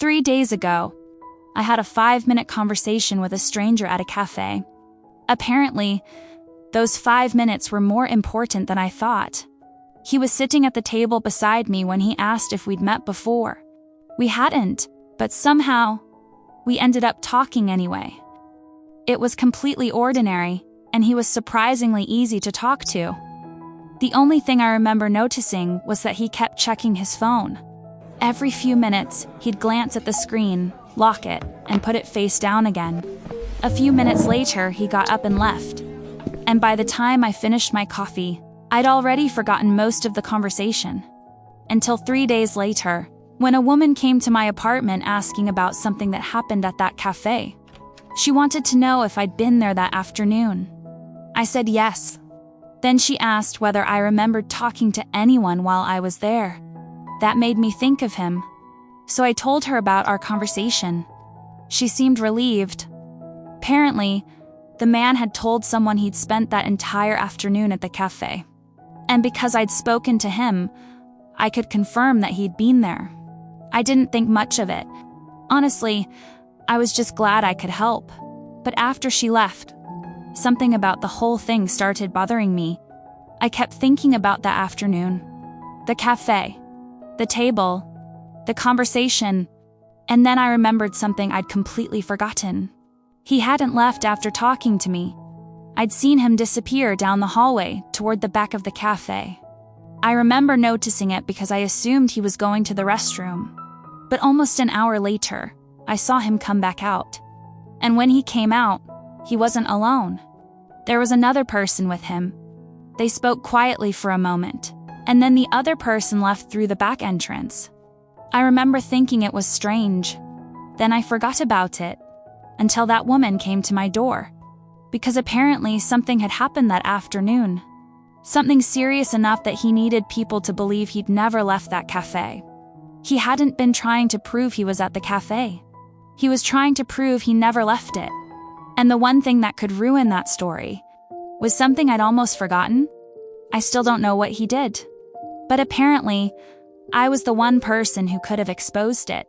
3 days ago, I had a 5-minute conversation with a stranger at a cafe. Apparently, those 5 minutes were more important than I thought. He was sitting at the table beside me when he asked if we'd met before. We hadn't, but somehow, we ended up talking anyway. It was completely ordinary, and he was surprisingly easy to talk to. The only thing I remember noticing was that he kept checking his phone. Every few minutes, he'd glance at the screen, lock it, and put it face down again. A few minutes later, he got up and left. And by the time I finished my coffee, I'd already forgotten most of the conversation. Until 3 days later, when a woman came to my apartment asking about something that happened at that cafe. She wanted to know if I'd been there that afternoon. I said yes. Then she asked whether I remembered talking to anyone while I was there. That made me think of him. So I told her about our conversation. She seemed relieved. Apparently, the man had told someone he'd spent that entire afternoon at the cafe. And because I'd spoken to him, I could confirm that he'd been there. I didn't think much of it. Honestly, I was just glad I could help. But after she left, something about the whole thing started bothering me. I kept thinking about that afternoon. The cafe, the table, the conversation, and then I remembered something I'd completely forgotten. He hadn't left after talking to me. I'd seen him disappear down the hallway toward the back of the cafe. I remember noticing it because I assumed he was going to the restroom. But almost an hour later, I saw him come back out. And when he came out, he wasn't alone. There was another person with him. They spoke quietly for a moment, and then the other person left through the back entrance. I remember thinking it was strange. Then I forgot about it, until that woman came to my door. Because apparently something had happened that afternoon. Something serious enough that he needed people to believe he'd never left that cafe. He hadn't been trying to prove he was at the cafe. He was trying to prove he never left it. And the one thing that could ruin that story was something I'd almost forgotten. I still don't know what he did. But apparently, I was the one person who could have exposed it.